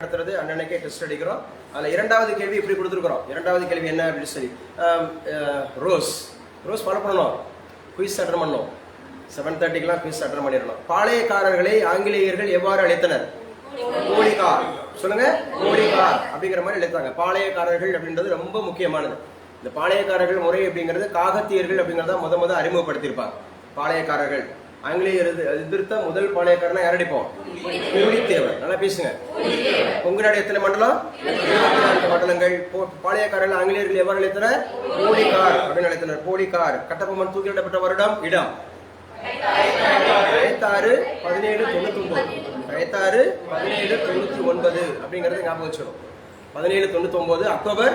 நடத்துறது அன்னன்னைக்கே டெஸ்ட் அடிக்கிறோம். அதில் இரண்டாவது கேள்வி இப்படி கொடுத்துருக்குறோம். இரண்டாவது கேள்வி என்ன அப்படின்னு சொல்லி ரோஸ் ஃபாலோ பண்ணணும். குயிஸ் அட்டன் பண்ணணும். 7:30 குயிஸ் அட்டன் பண்ணிடணும். பாளையக்காரர்களை ஆங்கிலேயர்கள் எவ்வாறு அழைத்தனர்? கோழிகார். சொல்லுங்க, கோழிகார் அப்படிங்கிற மாதிரி அழைத்தாங்க. பாளையக்காரர்கள் அப்படின்றது ரொம்ப முக்கியமானது. இந்த பாளையக்காரர்கள் முறை அப்படிங்கிறது காகத்தியர்கள் அப்படிங்கிறத முத அறிமுகப்படுத்தியிருப்பாங்க. பாளையக்காரர்கள் ஆங்கிலேயர் எதிர்த்த முதல் பாளையக்காரனா யாரடிப்போம்? பூலித்தேவன். நல்லா பேசுங்க. கொங்குநாடு எத்தனை மண்டலம்? 24 மண்டலங்கள். பாளையக்காரர்கள் ஆங்கிலேயர்கள் எவ்வாறு அழைத்தனர்? கோழிகார் அப்படின்னு அழைத்தனர். கோழிகார். கட்டபொம்மன் தூக்கிலிடப்பட்ட வருடம், இடம் 1799. 1799 அப்படிங்கறது ஞாபகம் வச்சுக்கணும். 1799 அக்டோபர்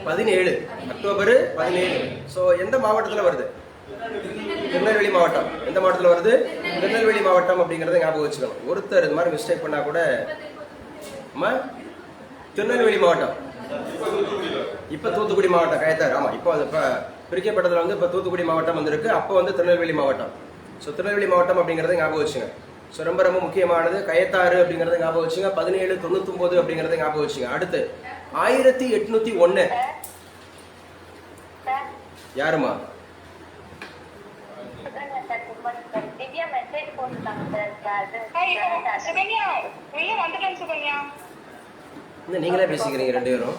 17. அக்டோபர் 17. ஸோ எந்த மாவட்டத்தில் வருது? திருநெல்வேலி மாவட்டம். எந்த மாவட்டத்தில் வருது? திருநெல்வேலி மாவட்டம் அப்படிங்கறத ஞாபகம் வச்சுக்கணும். ஒருத்தர் இது மாதிரி மிஸ்டேக் பண்ணா கூட திருநெல்வேலி மாவட்டம், இப்ப தூத்துக்குடி மாவட்டம் கயத்தார். ஆமா, இப்போ பிரிக்கப்பட்டதுல இப்ப தூத்துக்குடி மாவட்டம் வந்திருக்கு. அப்போ திருநெல்வேலி மாவட்டம். ஸோ திருநெல்வேலி மாவட்டம் அப்படிங்கறத ஞாபகம் வச்சுங்க. ஸோ ரொம்ப முக்கியமானது. கயத்தாறு அப்படிங்கறத ஞாபகம் வச்சுங்க. 1799 அப்படிங்கறத ஞாபகம் வச்சுங்க. அடுத்து 1801 யாருமா? நீங்களே பேசிக்கிறீங்க ரெண்டு பேரும்.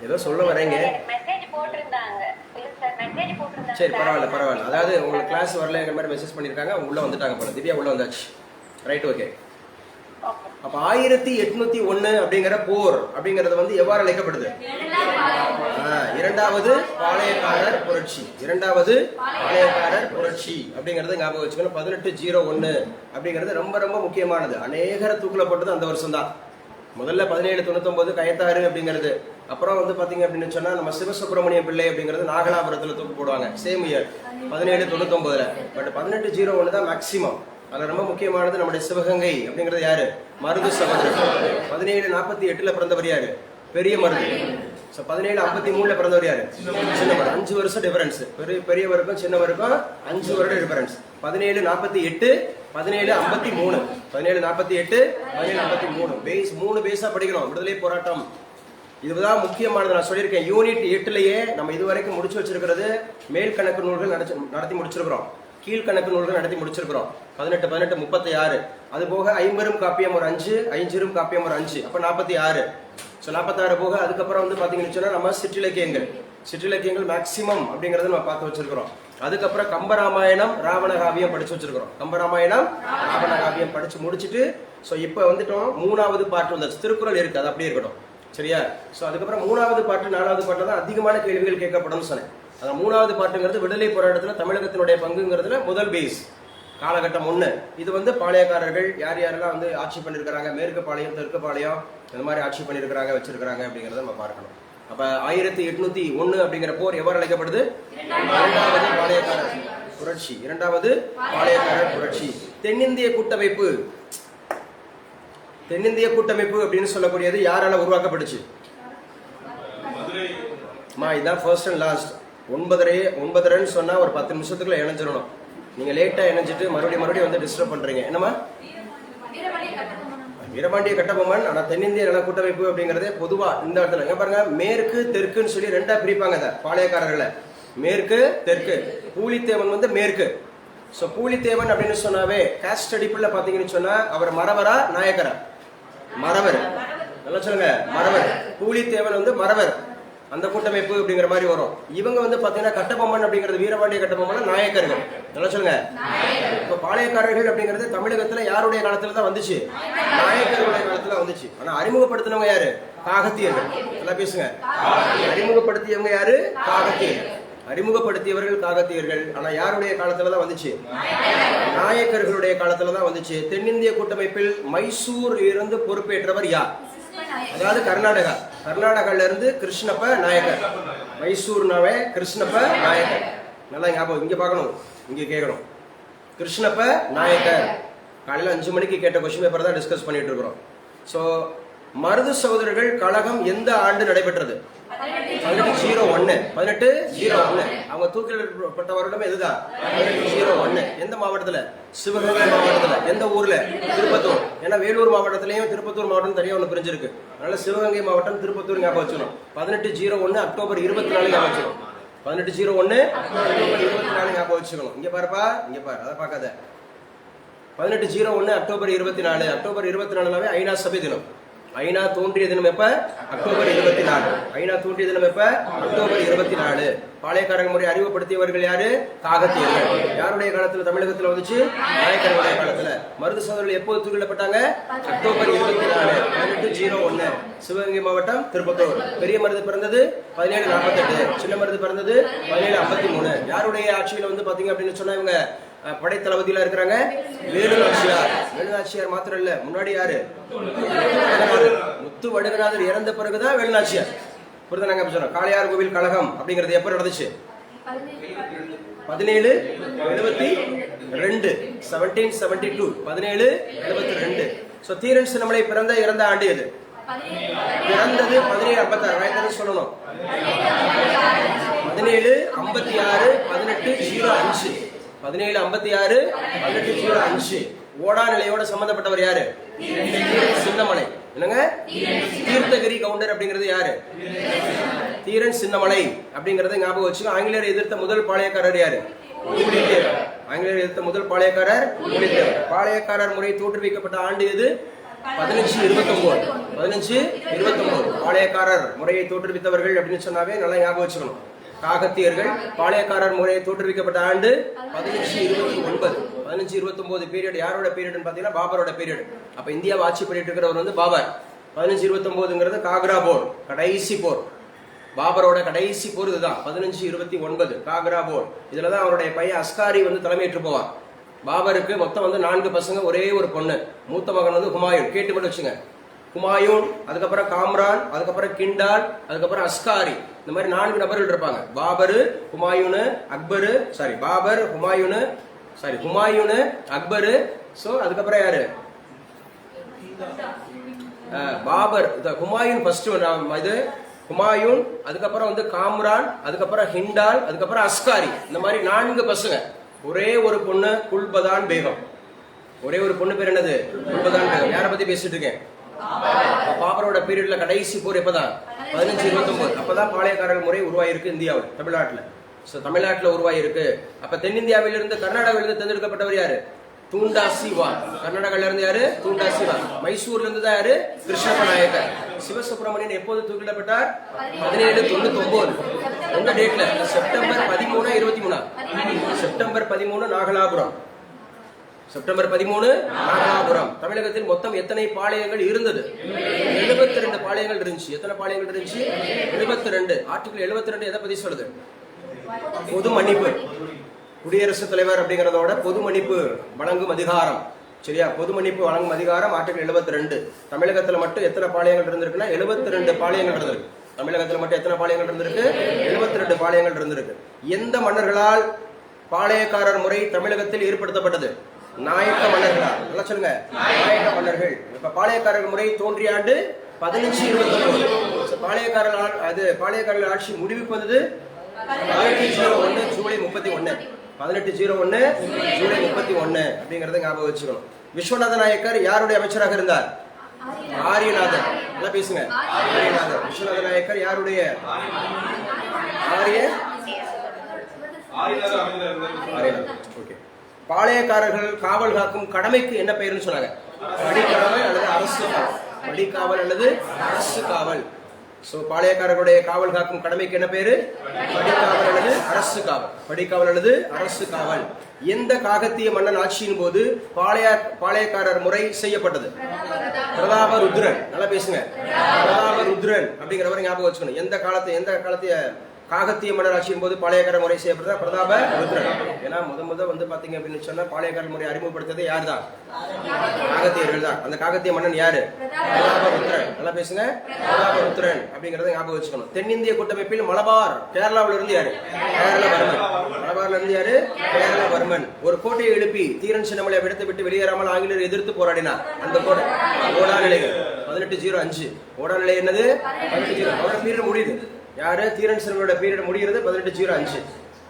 ஏதோ சொல்ல வரீங்க. சரி, பரவாயில்ல. அதாவது உங்களுக்கு கிளாஸ் வரல மாதிரி மெசேஜ் பண்ணிருக்காங்க. உள்ள வந்துட்டாங்க போல. திவ்யா உள்ள வந்தாச்சு. Right, okay. அப்ப 1801 அப்படிங்கிற போர் அப்படிங்கறது எவ்வாறு அழைக்கப்படுது? இரண்டாவது பாளையக்காரர் புரட்சி. இரண்டாவது பாளையக்காரர் புரட்சி அப்படிங்கறது ஞாபகம் வச்சுக்கணும். 1801 அப்படிங்கிறது ரொம்ப முக்கியமானது. அநேகர தூக்குல போட்டது அந்த வருஷம் தான். முதல்ல 1799 கயத்தாறு அப்படிங்கிறது. அப்புறம் பாத்தீங்க அப்படின்னு சொன்னா நம்ம சிவசுப்பிரமணிய பிள்ளை அப்படிங்கிறது நாகலாபுரத்துல தூக்கு போடுவாங்க. Same year 1799. பட் 1801 தான் மேக்சிமம். அதுல ரொம்ப முக்கியமானது நம்முடைய சிவகங்கை அப்படிங்கிறது யாரு? மருது சகோதரர். 1748 பிறந்தவர் யாரு? பெரிய மருது. 1753 பிறந்தவர் யாரு? சின்னவர். 5 வருஷம் டிஃபரன்ஸ். பெரியவருக்கும் சின்னவருக்கும் 5 வருடம் டிஃபரன்ஸ். 1748 1753. 1748 1753 பேஸ் 3 பேஸா படிக்கணும். விடுதலை போராட்டம் இதுதான் முக்கியமானது. நான் சொல்லியிருக்கேன். யூனிட் 8லயே நம்ம இதுவரைக்கும் முடிச்சு வச்சிருக்கிறது மேல் கணக்கு நூல்கள் நடத்தி முடிச்சிருக்கிறோம். கீழ்கணக்கு நூல்கள் நடத்தி முடிச்சிருக்கிறோம். 18 36. அது போக 50 காப்பியம் ஒரு 5, 5 காப்பியம் ஒரு 5, அப்ப 46. 46 போக அதுக்கப்புறம் பாத்தீங்கன்னு சொன்னா நம்ம சிற்றிலக்கியங்கள் மேக்சிமம் அப்படிங்கறத நம்ம பார்த்து வச்சிருக்கிறோம். அதுக்கப்புறம் கம்பராமாயணம் ராவணகாவியம் படிச்சு வச்சிருக்கிறோம். கம்பராமாயணம் ராவணகாவியம் படிச்சு முடிச்சுட்டு இப்ப வந்துட்டோம் 3வது பாட்டு வந்தாச்சு. திருக்குறள் இருக்கு, அது அப்படியே இருக்கட்டும். சரியா? அதுக்கப்புறம் 3வது பாட்டு 4வது பாட்டு தான் அதிகமான கேள்விகள் கேட்கப்படும் சொன்னேன். அந்த 3வது பாட்டுங்கிறது விடுதலை போராட்டத்துல தமிழகத்தினுடைய பங்குங்கிறதுல முதல் பேஸ். காலகட்டம் 1 இது பாளையக்காரர்கள் யாரெல்லாம் ஆட்சி பண்ணிருக்கிறாங்க, மேற்கு பாளையம் தெற்கு பாளையம் இந்த மாதிரி ஆட்சி பண்ணிருக்கிறாங்க வச்சிருக்கிறாங்க அப்படிங்கறத நம்ம பார்க்கணும். அப்ப 1801 அப்படிங்கிற போர் எவ்வாறு அழைக்கப்படுது? இரண்டாவது பாளையக்காரர் புரட்சி. இரண்டாவது பாளையக்காரர் புரட்சி. தென்னிந்திய கூட்டமைப்பு. தென்னிந்திய கூட்டமைப்பு அப்படின்னு சொல்லக்கூடியது யாரால உருவாக்கப்பட்டுச்சு? இதுதான் ஃபர்ஸ்ட் அண்ட் லாஸ்ட். 9:30 சொன்னா ஒரு 10 நிமிஷத்துக்குள்ள இணைஞ்சிடணும். நீங்க லேட்டா இணைஞ்சிட்டு மறுபடியும் டிஸ்டர்ப் பண்றீங்க. என்னமா? வீரபாண்டிய கட்டபொம்மன். ஆனா தென்னிந்திய நல கூட்டமைப்பு அப்படிங்கறதே பொதுவா இந்த இடத்துல பாருங்க, மேற்கு தெற்குன்னு சொல்லி 2ஆ பிரிப்பாங்க. பாளையக்காரர்களை மேற்கு தெற்கு. பூலித்தேவன் மேற்கு. பூலித்தேவன் அப்படின்னு சொன்னாவே காஸ்ட் அடிப்படையில் பாத்தீங்கன்னு சொன்னா அவர் மறவரா நாயக்கரா? மறவர். நல்லா சொல்லுங்க, மறவர். பூலித்தேவன் மறவர். அந்த கூட்டமைப்பு அப்படிங்கிற மாதிரி வரும். இவங்க பாத்தீங்கன்னா கட்டபொம்மன் அப்படிங்கிறது வீரபாண்டிய கட்டபொம்மன் நாயக்கர்கள். நல்லா சொல்லுங்க. இப்ப பாளையக்காரர்கள் அப்படிங்கிறது தமிழகத்துல யாருடைய காலத்துல தான் வந்துச்சு? நாயக்கர்களுடைய காலத்துல வந்துச்சு. ஆனா அறிமுகப்படுத்தினவங்க யாரு? காகத்தியர்கள். நல்லா பேசுங்க. அறிமுகப்படுத்தியவங்க யாரு? காகத்தியர்கள். அறிமுகப்படுத்தியவர்கள் காகத்தியர்கள். ஆனா யாருடைய காலத்துலதான் வந்துச்சு? நாயக்கர்களுடைய காலத்துலதான் வந்துச்சு. தென்னிந்திய கூட்டமைப்பில் மைசூர் இருந்து பொறுப்பேற்றவர் யார்? அதாவது கர்நாடகால இருந்து கிருஷ்ணப்ப நாயக்கர். மைசூர்னாவே கிருஷ்ணப்ப நாயக்கர். நல்லா ஞாபகம். இங்க பார்க்கணும், இங்க கேட்கணும். கிருஷ்ணப்ப நாயக்கர். காலையில 5 மணிக்கு கேட்ட கொஸ்டின் பேப்பர் தான் டிஸ்கஸ் பண்ணிட்டு இருக்கிறோம். மருது சகோதரர்கள் கழகம் எந்த ஆண்டு நடைபெற்றது? 1801 1801. அவங்க தூக்கிலிடப்பட்ட வருடம் எதுதான்? 1801. எந்த மாவட்டத்துல? சிவகங்கை மாவட்டத்துல. எந்த ஊர்ல? திருப்பத்தூர். ஏன்னா வேலூர் மாவட்டத்திலையும் திருப்பத்தூர் மாவட்டம் தனியா ஒண்ணு பிரிஞ்சிருக்கு. அதனால சிவகங்கை மாவட்டம் திருப்பத்தூர் ஞாபகம் வச்சுக்கணும். 1801 அக்டோபர் 24 ஞாபகம் வச்சுக்கணும். 1801 அக்டோபர் 24 ஞாபகம் வச்சுக்கணும். இங்க பாருப்பா, இங்க பாரு, அதை பார்க்காத. 1801 அக்டோபர் 24. அக்டோபர் 24 ஐநா சபை தினம். ஐநா தோன்றிய தினம் எப்ப? அக்டோபர் 24. ஐநா தோன்றிய தினம் எப்ப? அக்டோபர் 24. பாளையக்காரங்க முறை அறிமுகப்படுத்தியவர்கள் யாரு? காகத்தியர்கள். யாருடைய காலத்துல தமிழகத்துல வந்துச்சு? நாயக்கர்களுடைய காலத்துல. மருது சகோதரர்கள் எப்போது தூக்கிடப்பட்டாங்க? அக்டோபர் 24 1801. சிவகங்கை மாவட்டம் திருப்பத்தூர். பெரிய மருது பிறந்தது 1748. சின்ன மருது பிறந்தது 1753. யாருடைய ஆட்சியில வந்து பாத்தீங்க அப்படின்னு சொன்னா இவங்க படைத்தளபதியில இருக்கிறாங்க? வேலு நாச்சியார். வேலு நாச்சியார் மாத்திரம் இல்ல, முன்னாடி யாரு? முத்து வடுகநாதர் இறந்த பிறகுதான் வேலு நாச்சியார். புரியுதா? நாங்க சொல்றோம் காளையார் கோவில் கழகம் அப்படிங்கிறது எப்ப நடந்துச்சு? 1772. 1772. 1772. சோ தீரன் சின்னமலை பிறந்த இறந்த ஆண்டு எது? பிறந்தது 1756. சொல்லணும் 1756 1805. 1756 1805. ஓடா நிலையோட சம்பந்தப்பட்டவர் யாரு? சின்னமலை. என்னங்க? தீர்த்தகிரி கவுண்டர் அப்படிங்கிறது யாரு? தீரன் சின்னமலை அப்படிங்கறத ஞாபகம் வச்சுக்கோ. ஆங்கிலேயர் எதிர்த்த முதல் பாளையக்காரர் யாரு? ஆங்கிலேயர் எதிர்த்த முதல் பாளையக்காரர் புலித்தேவர். பாளையக்காரர் முறை தோற்றுவிக்கப்பட்ட ஆண்டு எது? 1529. 1529. பாளையக்காரர் முறையை தோற்றுவித்தவர்கள் அப்படின்னு சொன்னாவே நல்லா ஞாபகம் வச்சுக்கணும். காகத்தியர்கள். பாளையக்காரர் முறையை தோற்றுவிக்கப்பட்ட ஆண்டு 1529. 1529 பீரியட் யாரோட பீரியட்னு பாத்தீங்கன்னா பாபரோட பீரியட். அப்ப இந்தியாவை ஆட்சி பண்ணிட்டு இருக்கிறவர் வந்து பாபர். 1529ங்கிறது காக்ரா போர், கடைசி போர். பாபரோட கடைசி போர் இதுதான். 1529 காக்ரா போர். இதுலதான் அவருடைய பையன் அஸ்காரி வந்து தலைமையேற்று போவார். பாபருக்கு மொத்தம் வந்து 4 பசங்க, ஒரே ஒரு பொண்ணு. மூத்த மகன் வந்து ஹுமாயூன். கேட்டு மட்டும் வச்சுங்க. ஹுமாயூன், அதுக்கப்புறம் காம்ரான், அதுக்கப்புறம் கிண்டால், அதுக்கப்புறம் அஸ்காரி. இந்த மாதிரி 4 நபர்கள் இருப்பாங்க. பாபரு, ஹுமாயூனு, அக்பரு, பாபர், ஹுமாயூனு, ஹுமாயூனு, அக்பரு. சோ அதுக்கப்புறம் யாரு? பாபர். ஹுமாயூன் ஃபர்ஸ்ட் இது ஹுமாயூன், அதுக்கப்புறம் வந்து காம்ரான், அதுக்கப்புறம் ஹிண்டால், அதுக்கப்புறம் அஸ்காரி. இந்த மாதிரி 4 பசங்க. ஒரே ஒரு பொண்ணு குல்பதான் பேகம். ஒரே ஒரு பொண்ணு பேர் என்னது? குல்பதான் பேகம். யாரை பத்தி பேசிட்டு இருக்கேன்? பாபரோட பீரியட்ல கடைசி போர் எப்பதான்? 1529. அப்பதான் பாளையக்காரர்கள் முறை உருவாயிருக்கு இந்தியாவில், தமிழ்நாட்டுல. தமிழ்நாட்டுல உருவாயிருக்கு. அப்ப தென்னிந்தியாவிலிருந்து கர்நாடகாவிலிருந்து தேர்ந்தெடுக்கப்பட்டவர் யாரு? தூண்டாசிவா. கர்நாடகால இருந்து யாரு? தூண்டாசிவா. மைசூர்ல இருந்து தான் யாரு? கிருஷ்ணப்ப நாயக்கர். சிவசுப்பிரமணியன் எப்போது தூக்கிடப்பட்டார்? 1799. எந்த டேட்ல? September 13 23. September 13 Nagalapuram. September 13 Nagalapuram. தமிழகத்தில் மொத்தம் எத்தனை பாளையங்கள் இருந்தது? 72 பாளையங்கள் இருந்துச்சு. எத்தனை பாளையங்கள் இருந்துச்சு? 72. ஆர்டிகல் 72 எதை பத்தி சொல்லுது? பொது மன்னிப்பு. குடியரசுத் தலைவர் அப்படிங்கறதோட பொது மன்னிப்பு வழங்கும் அதிகாரம். சரியா? பொது மன்னிப்பு வழங்கும் அதிகாரம் ஆர்டிகல் 72. தமிழகத்துல மட்டும் எத்தனை பாளையங்கள் இருந்திருக்குன்னா 72 பாளையங்கள் இருந்திருக்கு. தமிழகத்துல மட்டும் எத்தனை பாளையங்கள் இருந்திருக்கு? 72 பாளையங்கள் இருந்திருக்கு. எந்த மன்னர்களால் பாளையக்காரர் முறை தமிழகத்தில் ஏற்படுத்தப்பட்டது? நாயக்க மன்னர்களால். நல்லா சொல்லுங்க, நாயக்க மன்னர்கள். இப்ப பாளையக்காரர் முறை தோன்றிய ஆண்டு 1529. பாளையக்காரர்கள் ஆட்சி முடிவுக்கு வந்தது 1801 ஜூலை 31. 1801 ஜூலை 31 அப்படிங்கறத ஞாபகம் வச்சுக்கணும். விஸ்வநாத நாயக்கர் யாருடைய அமைச்சராக இருந்தார்? ஆரியநாதர். நல்லா பேசுங்க. ஆரியநாதர். விஸ்வநாத நாயக்கர் யாருடைய? ஓகே. பாளையக்காரர்கள் காவல் காக்கும் கடமைக்கு என்ன பெயர்னு சொன்னாங்க? படிக்காவல் அல்லது அரசு காவல். படிக்காவல் அல்லது அரசு காவல். சோ பாளையக்காரர்களுடைய காவல் காக்கும் கடமைக்கு என்ன பேரு? படிக்காவல் அல்லது அரசு காவல். படிக்காவல் அல்லது அரசு காவல். எந்த காகத்திய மன்னன் ஆட்சியின் போது பாளையக்காரர் முறை செய்யப்பட்டது? பிரதாபருத்ரன். நல்லா பேசுங்க. பிரதாபருத்ரன் அப்படிங்கிறவரை ஞாபகம் வச்சுக்கணும். எந்த காலத்திய காகத்திய மன்னர் ஆட்சியின் போது பாளையக்காரர் முறை செய்யப்பட்டதா? பிரதாபருத்ரன். ஏன்னா முத வந்து பாத்தீங்க அப்படின்னு சொன்னா பாளையக்காரர் முறை அறிமுகப்படுத்தது யார் தான்? காகத்தியர்கள் தான். அந்த காகத்திய மன்னன் யாரு? பிரதாபருத்ரன். நல்லா பேசுங்க. பிரதாபருத்ரன் அப்படிங்கறத ஞாபகம் வச்சுக்கணும். தென்னிந்திய கூட்டமைப்பில் மலபார், கேரளாவில இருந்து யாரு? கேரளவர்மன். மலபார்ல இருந்து யாரு? கேரளவர்மன். ஒரு கோட்டையை எழுப்பி தீரன் சின்னமலை விடுத்து விட்டு வெளியேறாமல் ஆங்கிலேயர் எதிர்த்து போராடினார். அந்த கோட்டை ஓடா நிலைகள் 1805. ஓடா நிலை என்னது? 1805. அவரோட பீரியட் முடியுது. யாரு தீரன் சிறுவனோட பீரியட் முடிகிறது 1805.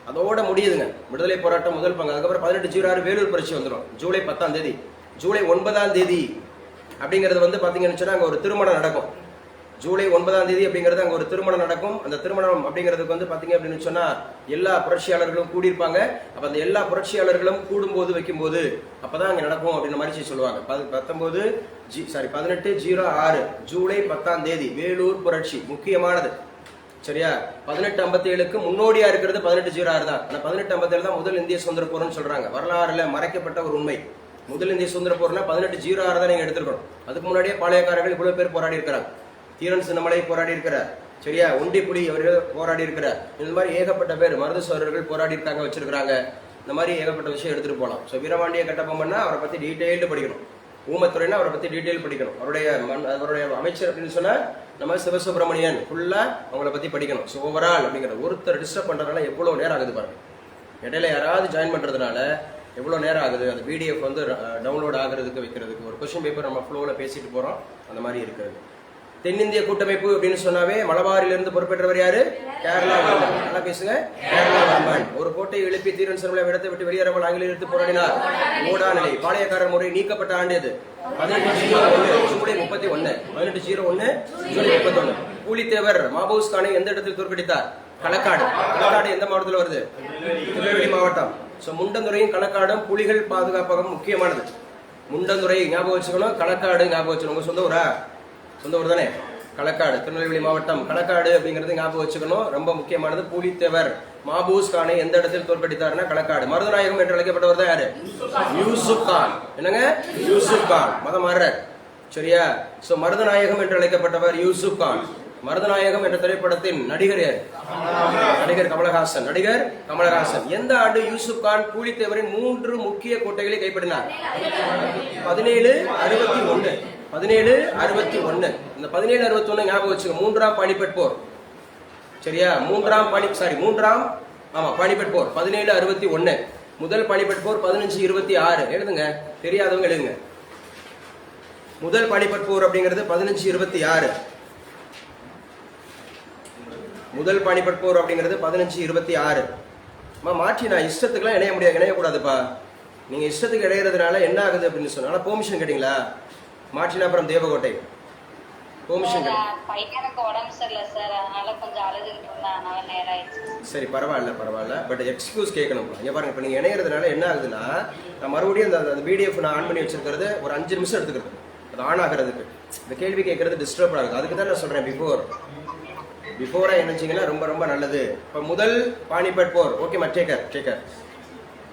அதோட முடியுதுங்க விடுதலை போராட்டம் முதல் பங்கு. அதுக்கப்புறம் 1806 வேலூர் புரட்சி வந்துடும் ஜூலை 10ஆம் தேதி. ஜூலை 9ஆம் தேதி அப்படிங்கிறது வந்து பார்த்தீங்கன்னு சொன்னால் அங்கே ஒரு திருமணம் நடக்கும். ஜூலை 9ஆம் தேதி அப்படிங்கிறது அங்கே ஒரு திருமணம் நடக்கும். அந்த திருமணம் அப்படிங்கிறதுக்கு வந்து பார்த்தீங்க அப்படின்னு சொன்னால் எல்லா புரட்சியாளர்களும் கூடியிருப்பாங்க. அப்போ அந்த எல்லா புரட்சியாளர்களும் கூடும்போது வைக்கும்போது அப்போ தான் அங்கே நடக்கும் அப்படின்ற மாதிரி சொல்லுவாங்க. 1806 ஜூலை 10ஆம் தேதி வேலூர் புரட்சி முக்கியமானது. சரியா? 1857க்கு முன்னோடியா இருக்கிறது 1806 தான். ஆனால் 1857 தான் முதல் இந்திய சுதந்திர போர்னு சொல்றாங்க. வரலாறுல மறைக்கப்பட்ட ஒரு உண்மை. முதல் இந்திய சுதந்திர போர்னா 1806 தான் நீங்க எடுத்துக்கணும். அதுக்கு முன்னாடியே பாளையக்காரர்கள் இவ்வளவு பேர் போராடி இருக்கிறாங்க. தீரன் சின்னமலை போராடி இருக்கிறார். சரியா? ஒண்டிப்புலி அவர்கள் போராடி இருக்கிறார். இந்த மாதிரி ஏகப்பட்ட பேர் மருதுசோரர்கள் போராடி இருக்காங்க, வச்சிருக்காங்க. இந்த மாதிரி ஏகப்பட்ட விஷயம் எடுத்துட்டு போகலாம். ஸோ வீரபாண்டிய கட்டபொம்மன்னா அவரை பத்தி டீட்டெயில்டு படிக்கணும். ஊமத்துறைனா அவரை பத்தி டீட்டெயில் படிக்கணும். அவருடைய அமைச்சர் அப்படின்னு சொன்னா நம்ம சிவசுப்ரமணியன் ஃபுல்லா அவங்கள பத்தி படிக்கணும். ஸோ ஓவரால் அப்படிங்கிற ஒருத்தர் டிஸ்டர்ப் பண்றதுனால எவ்வளவு நேரம் ஆகுது பாருங்க. இடையில யாராவது ஜாயின் பண்றதுனால எவ்வளோ நேரம் ஆகுது. அந்த பிடிஎஃப் வந்து டவுன்லோட் ஆகுறதுக்கு வைக்கிறதுக்கு ஒரு கொஸ்டின் பேப்பர் நம்ம ஃப்ளோவில் பேசிட்டு போகிறோம். அந்த மாதிரி இருக்கிறது. தென்னிந்திய கூட்டமைப்பு அப்படின்னு சொன்னாவே மலபாரிலிருந்து பொறுப்பேற்றவர் யாரு? கேரளா வர்மன். நல்லா பேசுங்க. கேரளா வர்மன் ஒரு கோட்டை எழுப்பி தீரன் சிறுவனை இடத்தை விட்டு வெளியேறாமல் ஆங்கிலேயர் எடுத்து போராடினார். ஓடா நிலை பாளையக்காரர் முறை நீக்கப்பட்ட ஆண்டு அது 1801 ஜூலை 31. 1801 ஜூலை 31. பூலித்தேவர் மாபூஸ் கானை எந்த இடத்தில் தோற்கடித்தார்? களக்காடு. களக்காடு எந்த மாவட்டத்தில் வருது? திருநெல்வேலி மாவட்டம். ஸோ முண்டந்துறையும் களக்காடும் புலிகள் பாதுகாப்பகம் முக்கியமானது. முண்டந்துறை ஞாபகம் வச்சுக்கணும், களக்காடு ஞாபகம் வச்சுக்கணும். உங்க சொந்த ஊரா? சொந்த ஊர் தானே? களக்காடு திருநெல்வேலி மாவட்டம். களக்காடு அப்படிங்கிறது ஞாபகம் வச்சுக்கணும், ரொம்ப முக்கியமானது. பூலித்தேவர் மாபூஸ் கானை எந்த இடத்தில் தோற்கடித்தார்னா களக்காடு. மருதநாயகம் என்று அழைக்கப்பட்டவர் தான் யாரு? யூசுப் கான். என்னங்க? யூசுப் கான். மதம் மாறுறார். சரியா? ஸோ மருதநாயகம் என்று அழைக்கப்பட்டவர் யூசுப் கான். மருதநாயகம் என்ற திரைப்படத்தின் நடிகர் யார்? நடிகர் கமலஹாசன். நடிகர் கமலஹாசன். எந்த ஆண்டு யூசுப் கான் பூலித்தேவரின் 3 முக்கிய கோட்டைகளை கைப்பற்றினார்? 1761. 1761. இந்த 1761 ஞாபகம் வச்சுக்க. 3ஆம் பானிபட் போர். சரியா? மூன்றாம் பானிபட் போர் 1761. முதல் பானிபட் போர் 1526. எழுதுங்க, தெரியாதவங்க எழுதுங்க. முதல் பானிபட் போர் அப்படிங்கிறது 1526. முதல் பானிபட் போர் அப்படிங்கிறது 1526. மாற்றி நான் இஷ்டத்துக்குலாம் இணையக்கூடாதுப்பா. நீங்க இஷ்டத்துக்கு இடையிறதுனால என்ன ஆகுது அப்படின்னு சொன்னா பெர்மிஷன் கேட்டீங்களா? மாற்றினாபுரம் தேவகோட்டை பெர்மிஷன் சரி, பரவாயில்ல. பட் எக்ஸ்கியூஸ் கேட்கணும். இங்க பாருங்க, இப்ப நீங்க இணையறதுனால என்ன ஆகுதுன்னா நான் மறுபடியும் அந்த பிடிஎஃப் நான் ஆன் பண்ணி வச்சிருக்கிறது ஒரு 5 நிமிஷம் எடுத்துக்கிறது. அது ஆன் ஆகிறதுக்கு இந்த கேள்வி கேட்கறது டிஸ்டர்ப் ஆகுது. அதுக்கு தான் நான் சொல்றேன் பிஃபோரா என்னச்சிங்கன்னா ரொம்ப ரொம்ப நல்லது. இப்போ முதல் பானிபட் போர் ஓகேமா? டேக்கர்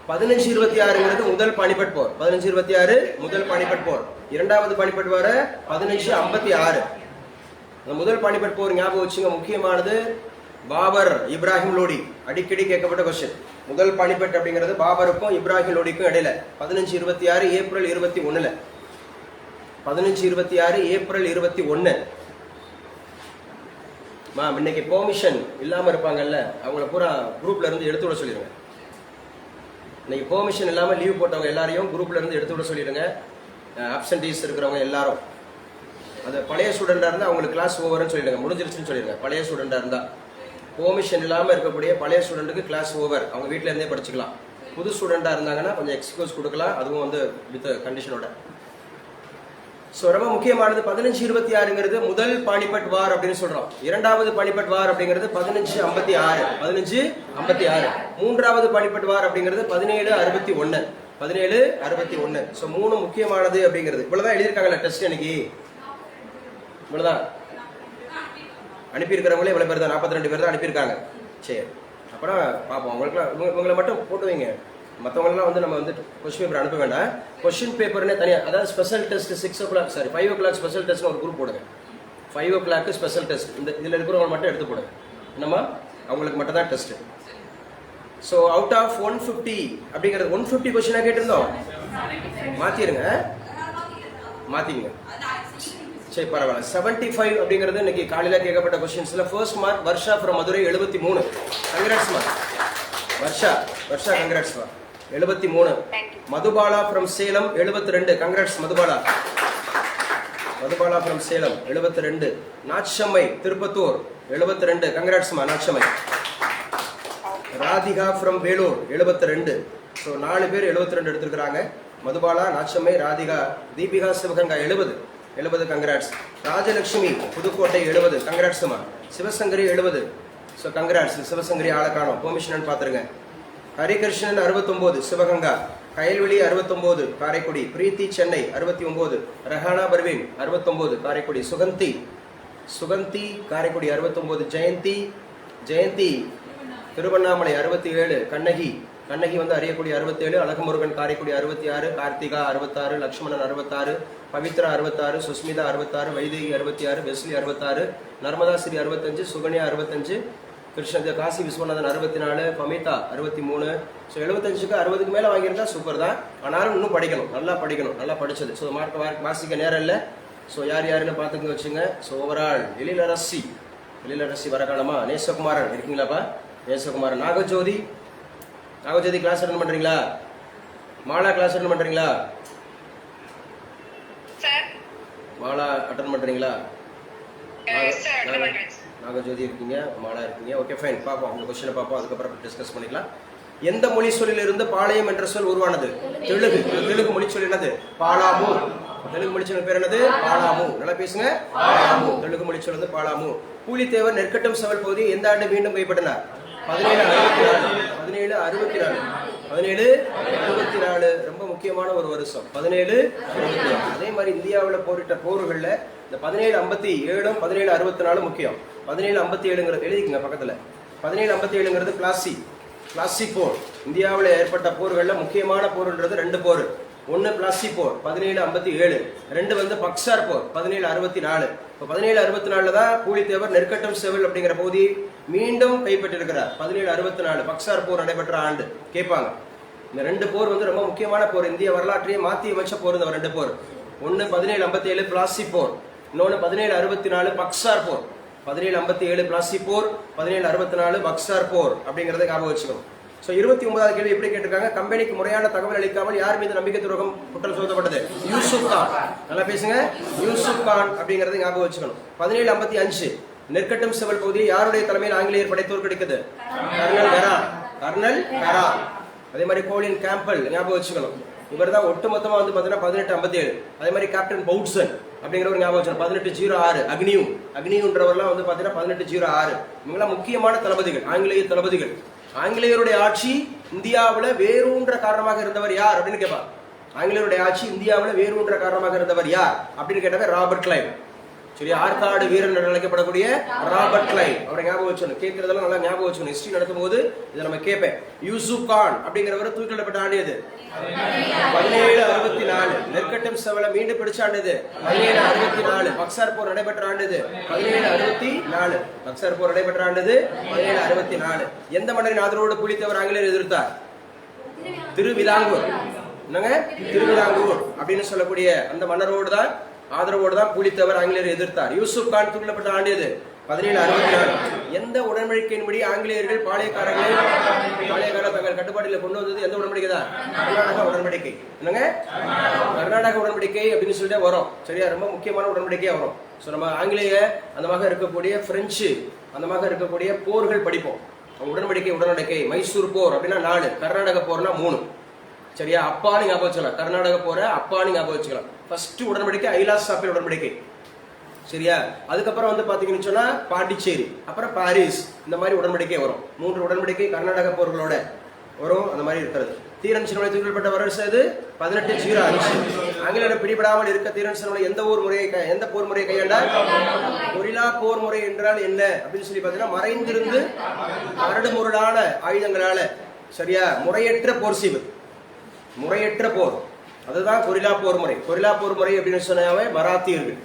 1526 முதல் பானிபட் போர். 1526 முதல் பானிபட் போர். இரண்டாவது பானிபட் வர 1556. முதல் பானிபட் போர் ஞாபகம் வச்சுங்க, முக்கியமானது. பாபர் இப்ராஹிம் லோடி அடிக்கடி கேட்கப்பட்ட கொஸ்டின். முதல் பானிபட் அப்படிங்கிறது பாபருக்கும் இப்ராஹிம் லோடிக்கும் இடையில 1526 ஏப்ரல் 21. 1526 ஏப்ரல் 21. மேம் இன்னைக்கு பெர்மிஷன் இல்லாம இருப்பாங்கல்ல, அவங்கள பூரா குரூப்ல இருந்து எடுத்து விட சொல்லிடுங்க. இன்னைக்கு பெர்மிஷன் இல்லாம லீவ் போட்டவங்க எல்லாரையும் குரூப்ல இருந்து எடுத்து விட சொல்லிடுங்க. அப்சன்டீஸ் இருக்கிறவங்க எல்லாரும், அது பழைய ஸ்டூடெண்டா இருந்தா அவங்களுக்கு கிளாஸ் ஓவர்னு சொல்லிடுங்க, முடிஞ்சிருச்சுன்னு சொல்லிடுங்க. பழைய ஸ்டூடெண்டா இருந்தா பெர்மிஷன் இல்லாம இருக்கக்கூடிய பழைய ஸ்டூடெண்ட்டுக்கு கிளாஸ் ஓவர், அவங்க வீட்ல இருந்தே படிச்சுக்கலாம். புது ஸ்டூடெண்டா இருந்தாங்கன்னா கொஞ்சம் எக்ஸ்கியூஸ் கொடுக்கலாம், அதுவும் வந்து வித் கண்டிஷனோட. ஸோ ரொம்ப முக்கியமானது 1526 முதல் பானிபட் வார் அப்படின்னு சொல்றோம். இரண்டாவது பானிபட் வார் அப்படிங்கிறது 1556. 1556. மூன்றாவது பானிபட் வார் அப்படிங்கிறது 1761. 1761. ஸோ 3 முக்கியமானது அப்படிங்கிறது. இவ்வளவுதான் எழுதியிருக்காங்கல்ல டெஸ்ட் இன்னைக்கு. இவ்வளவுதான் அனுப்பியிருக்கிறவங்களே இவ்வளவு பேர் தான், 42 பேர் தான் அனுப்பியிருக்காங்க. சரி, அப்புறம் பார்ப்போம். உங்களை மட்டும் போட்டு வைங்க. மற்றவங்களாம் வந்து நம்ம வந்து கொஸ்டின் பேப்பர் அனுப்ப வேண்டாம். கொஸ்டின் பேப்பர்னே தனியாக, அதாவது special test 6 o'clock 5 o'clock special டெஸ்ட்னு ஒரு குரூப் போடுங்க. 5 o'clock ஸ்பெஷல் டெஸ்ட். இதில் இருக்கிறவங்க மட்டும் எடுத்து போடுங்க. என்னம்மா? அவங்களுக்கு மட்டும் தான் டெஸ்ட். ஸோ அவுட் ஆஃப் 150 அப்படிங்கிறது 150 கொஸ்டினாக கேட்டிருந்தோம். மாற்றிடுங்க, மாற்றிங்க. சரி பரவாயில்ல. 75 அப்படிங்கிறது இன்னைக்கு காலையில் கேட்கப்பட்ட கொஸ்டின்ஸில் first mark Varsha from Madurai 73. Congrats mark Varsha. Congrats mark 73. Madhubala from Salem 72. Congrats Madhubala. Madhubala from Salem 72. Natchammai Tiruppattur 72. கங்க்ராட்ஸ்மா நாட்சம்மை. ராதிகா ஃப்ரம் வேலூர் 72. ஸோ 4 பேர் 72 எடுத்திருக்கிறாங்க. மதுபாலா, நாட்சம்மை, ராதிகா. தீபிகா சிவகங்கா 70 கங்க்ராட்ஸ். ராஜலட்சுமி புதுக்கோட்டை 70 கங்க்ராட்ஸ்மா. சிவசங்கரி 70. So congrats. சிவசங்கரி ஆளை காணோம், பெர்மிஷன் பார்த்துருங்க. ஹரிகிருஷ்ணன் 69 சிவகங்கா. கயல்வெளி 69 காரைக்குடி. பிரீத்தி சென்னை 69. ரஹானா பர்வீன் 69 காரைக்குடி. சுகந்தி காரைக்குடி 69. ஜெயந்தி திருவண்ணாமலை 67. கண்ணகி வந்து அரியக்குடி 67. அழகுமுருகன் காரைக்குடி 66. கார்த்திகா 66. லக்ஷ்மணன் 66. பவித்ரா 66. சுஸ்மிதா 66. வைதேகி 66. வெஸ்லி 66. நர்மதா ஸ்ரீ 65. சுகன்யா 65. கிருஷ்ண காசி விஸ்வநாதன் 64. பமிதா 63. ஸோ 75க்கு 60க்கு மேலே வாங்கியிருந்தா சூப்பர் தான். ஆனாலும் இன்னும் படிக்கணும், நல்லா படிச்சது. ஸோ மார்க் வாசிக்க நேரம் இல்லை. ஸோ யாருன்னு பார்த்துக்க வச்சுங்க. ஸோ ஓவரால் எழிலரசி வர காலமா. நேசகுமாரன் இருக்கீங்களாப்பா? நேசகுமாரன். நாகஜோதி கிளாஸ் அட்டன் பண்றீங்களா? மாலா கிளாஸ் அட்டன் பண்றீங்களா? மாலா அட்டன் பண்றீங்களா? நாகஜோதி இருக்கீங்க, மாலா இருக்கீங்க. ஓகே ஃபைன், பார்ப்போம் உங்க கொஸ்டினை பார்ப்போம், அதுக்கப்புறம் டிஸ்கஸ் பண்ணிக்கலாம். எந்த மொழி சொல்லில் இருந்து பாளையம் என்ற சொல் உருவானது? தெலுங்கு மொழி சொல் என்னது? பாலாமு. தெலுங்கு மொழி சொல் பேர் என்னது? பாலாமு. நல்லா பேசுங்க. பாலாமு. தெலுங்கு மொழி சொல் வந்து பாலாமு. பூலித்தேவர் நெற்கட்டும் செவல் பகுதியை எந்த ஆண்டு மீண்டும் கைப்பற்றினார்? 1764. ரொம்ப முக்கியமான ஒரு வருஷம் 1764. அதே மாதிரி இந்தியாவில் போரிட்ட போர்களில் இந்த 1757 1764 முக்கியம். 1757 எழுதிக்கங்க பக்கத்தில். 1757 பிளாசி போர். இந்தியாவில் ஏற்பட்ட போர்களில் முக்கியமான போர்ன்றது 2 போர். ஒன்று பிளாசி போர் 1757. 2 வந்து பக்சார் போர் 1764. இப்போ 1764 தான் பூலித்தேவர் நெற்கட்டும் செவல் அப்படிங்கிற பகுதியை மீண்டும் கைப்பற்றிருக்கிறார். 1764 பக்சார் போர் நடைபெற்ற ஆண்டு கேட்பாங்க. இந்த 2 போர் வந்து ரொம்ப முக்கியமான போர். இந்திய வரலாற்றையே மாற்றி அமைச்ச போர் இந்த 2 போர். ஒன்று 1757 பிளாசி போர், இன்னொன்று 1764 பக்சார் போர். 1757 பிளாசி போர், 1764 பக்சார் போர் அப்படிங்கறத ஞாபகம் வச்சுக்கணும். ஸோ 29வது கேள்வி எப்படி கேட்டிருக்காங்க? கம்பெனிக்கு முறையான தகவல் அளிக்காமல் யார் மீது நம்பிக்கை துரோகம் குற்றம் சுமத்தப்பட்டது? யூசுப் கான். நல்லா பேசுங்க. யூசுப் கான் அப்படிங்கறத ஞாபகம் வச்சுக்கணும். 1755 நெற்கட்டும் செவல் பகுதியை யாருடைய தலைமையில் ஆங்கிலேயர் படை தோற்கடிக்குது? கர்னல் கரா. அதே மாதிரி கோலின் கேம்பல் ஞாபகம் வச்சுக்கணும். இவர் தான் ஒட்டுமொத்தமா வந்து பாத்தீங்கன்னா 1857. அதே மாதிரி கேப்டன் பவுட்சன் அப்படிங்கிறவர் ஞாபகம் வச்சுக்கணும். 1806 அக்னியூன்றவர்லாம் வந்து பாத்தீங்கன்னா 1806. இவங்கெல்லாம் முக்கியமான தளபதிகள், ஆங்கிலேய தளபதிகள். ஆங்கிலேயருடைய ஆட்சி இந்தியாவில் வேரூன்ற காரணமாக இருந்தவர் யார் அப்படின்னு கேட்பாங்க. ஆங்கிலேயருடைய ஆட்சி இந்தியாவில் வேரூன்ற காரணமாக இருந்தவர் யார் அப்படின்னு கேட்டவர் ராபர்ட் கிளைவ். சரி, ஆற்காடு வீரன் என்று அழைக்கப்படக்கூடிய ராபர்ட் கிளைவ். அவரை ஞாபகம் வச்சுக்கணும். கேட்கறதெல்லாம் நல்லா ஞாபகம் வச்சுக்கணும். ஹிஸ்டரி நடத்தும் போது இதை நம்ம கேட்பேன். யூசுப் கான் அப்படிங்கிறவர் தூக்கிலிடப்பட்ட ஆண்டு எது? 1764. நெற்கட்டும் செவலை மீண்டும் பிடிச்ச ஆண்டு எது? 1764. பக்சார் போர் நடைபெற்ற ஆண்டு எது? 1764. பக்சார் போர் நடைபெற்ற ஆண்டு எது? 1764. எந்த மன்னரின் ஆதரவோடு பூலித்தேவர் ஆங்கிலேயர் எதிர்த்தார்? திருவிதாங்கூர். என்னங்க? திருவிதாங்கூர் அப்படின்னு சொல்லக்கூடிய அந்த மன்னரோடு தான் ஆதரவோடு தான் பூலித்தேவர் ஆங்கிலேயர் எதிர்த்தார். யூசுப் கான் தூக்கிலிடப்பட்ட ஆண்டு எது? 1764. எந்த உடன்படிக்கையின்படி ஆங்கிலேயர்கள் பாளையக்காரர்களை தங்கள் கட்டுப்பாட்டில் கொண்டு வந்தது? எந்த உடன்படிக்கை தான்? கர்நாடக உடன்படிக்கை. என்னங்க? கர்நாடக உடன்படிக்கை அப்படின்னு சொல்லிட்டு வரும். சரியா? ரொம்ப முக்கியமான உடன்படிக்கையா வரும். ஸோ நம்ம ஆங்கிலேய அந்தமாக இருக்கக்கூடிய பிரெஞ்சு அந்தமாக இருக்கக்கூடிய போர்கள் படிப்போம். உடன்படிக்கை மைசூர் போர் அப்படின்னா 4, கர்நாடக போர்னா 3. சரியா? அப்பான்னு ஞாபகம் வச்சுக்கலாம். கர்நாடக போற அப்பான்னு ஞாபகம் வச்சுக்கலாம். ஃபர்ஸ்ட் உடன்படிக்கை ஐலாஸ் சாப்பியல் உடன்படிக்கை. சரியா? அதுக்கப்புறம் வந்து பாத்தீங்கன்னு சொன்னா பாண்டிச்சேரி, அப்புறம் பாரிஸ், இந்த மாதிரி உடன்படிக்கை வரும். 3 உடன்படிக்கை கர்நாடக போர்களோட வரும். அந்த மாதிரி இருக்கிறது. தீரன் சிறுவனை தூக்கில்பட்ட வருஷம் இது 1805. ஆங்கிலேயர் பிடிபடாமல் இருக்க தீரன் சிறுவனை எந்த போர் முறையை கையாண்டார்? கொரில்லா போர் முறை என்றால் என்ன அப்படின்னு சொல்லி பாத்தீங்கன்னா, மறைந்திருந்து கரடுமுரடான ஆயுதங்களால, சரியா, முறையற்ற போர் செய்வது. முறையற்ற போர், அதுதான் கொரில்லா போர் முறை. கொரில்லா போர் முறை அப்படின்னு சொன்னாவே மராத்தியர்கள்.